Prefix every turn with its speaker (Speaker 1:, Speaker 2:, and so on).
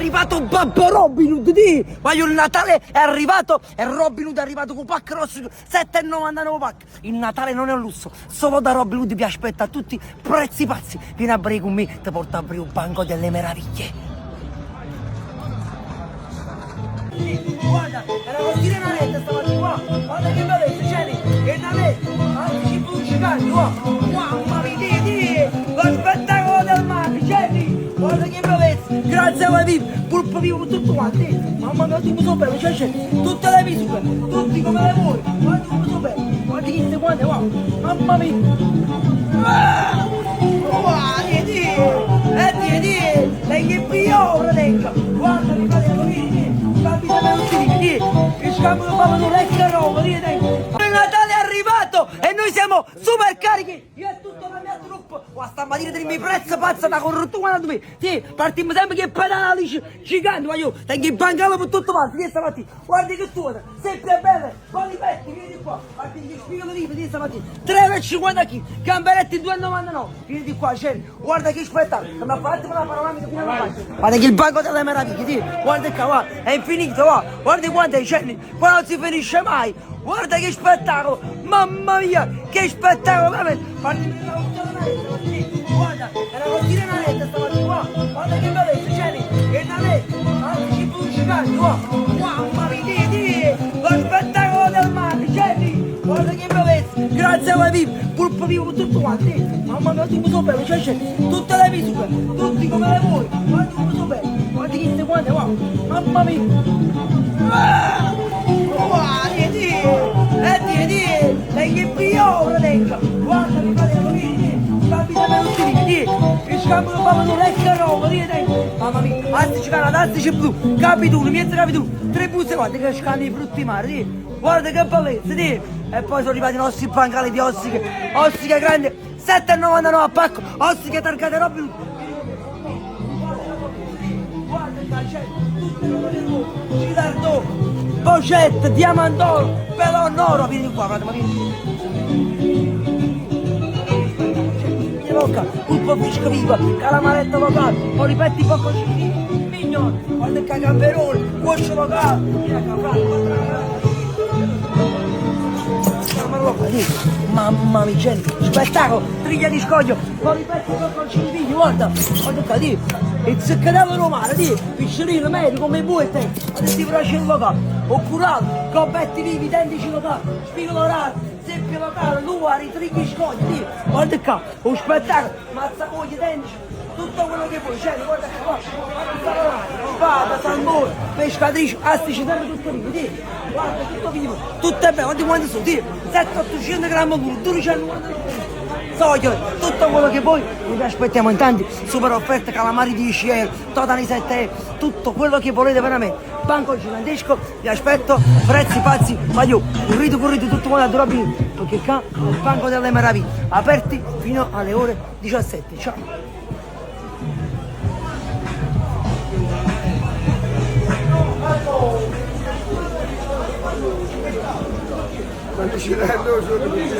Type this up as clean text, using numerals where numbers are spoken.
Speaker 1: arrivato Babbo Robin Hood, di! Ma il Natale è arrivato e Robin Hood è arrivato con pack rosso 7,99 pack. Il Natale non è un lusso, solo da Robin Hood vi aspetta a tutti prezzi pazzi. Vieni a bere con me, ti porto a aprire un banco delle meraviglie. Guarda, era così di navetta stamattina qua, guarda che bellezza, c'eri, che navetta, anche ci puliscicanti, qua, mamma mia, lo spettacolo del mare, c'eri, guarda che bellezza, grazie a voi vivo, pulpo vivo con tutto quanto, mamma mia, tutto so bello, c'è, tutte le misure, tutti come le vuoi, guarda come so bello, guarda che stai quante, qua, mamma mia, lei che piove, tenga, guarda che fratello, che scambio fanno vecchia roba, il Natale è arrivato e noi siamo super carichi, io e tutta la mia troupe. Stamattina teniamo i prezzi pazza da corrottura da me. Sì, partiamo sempre che pedali giganti, ma io tengo il bancalo per tutto quanto, di stamattina. Guardi che tu, sempre bene, con i petti, vieni qua, guardi che spiegano di stamattina. 3,50 kg, gamberetti 2,99. Vieni di qua, scegli, guarda che spettacolo, non mi fate la panoramica fino alla parte. Guarda che il banco delle meraviglie, sì, guarda qua, guarda, è infinito, guarda quanto scendi, qua non si finisce mai. Guarda che spettacolo, mamma mia, che spettacolo, veramente. Guarda, era così di navetta stamattina qua, guarda che bellezza, c'eri, che navetta, anche ci puliscicanti, qua, mamma mia, lo spettacolo del mare, c'eri, guarda che bellezza, grazie a voi vivo, pulpo vivo con tutto quanto, mamma mia, tutto so bello, c'è, tutte le misure, tutti come le vuoi, guarda come so bello, guarda che stai quante, qua, mamma mia, lei che piove, tenga, guarda che fratello, che scambio fanno vecchia roba, mamma mia, astici canata, astici blu, capitolo, miezzo capitolo, 3 buste, guarda che scandi i frutti mari, guarda che bellezza, e poi sono arrivati i nostri bancali di ossiche grandi, 7,99 a pacco, ossiche targate Robin Hood. Guarda c'è tutte le cose, Gilardo, Bocette, Diamantoro, Pelonnoro, vieni qua, guarda, ma vieni. Pulpo fisco vivo, calamaretta locale, polipetti bocconcini, mignone, guarda il cagamberone, cuocio locale, mamma mia, gente, spettacolo, triglia di scoglio, polipetti bocconcini, guarda qua, il zuccherello romano, piscirino medio come voi e te, adesso ti piace il locale, occurato, cobetti vivi, identici locali, spigolo raro, seppio locale, luari, trigli scogli, guarda qua, un spettacolo, mazzapogli, identici, tutto quello che vuoi, c'è, guarda qua, spada, salmone, pescatrice, astici, sempre tutto vivo, guarda, tutto vivo, tutto è bello, guarda quanti sono, 700-800 grammi pure, 290 soglio, tutto quello che vuoi, vi aspettiamo in tanti, super offerte, calamari 10 euro, totani 7 euro, tutto quello che volete veramente, banco gigantesco, vi aspetto, prezzi pazzi, ma io, correte tutto quanto a Robin Hood, perché qua è il banco delle meraviglie, aperti fino alle ore 17, ciao!
Speaker 2: Quanto ci rendo sono di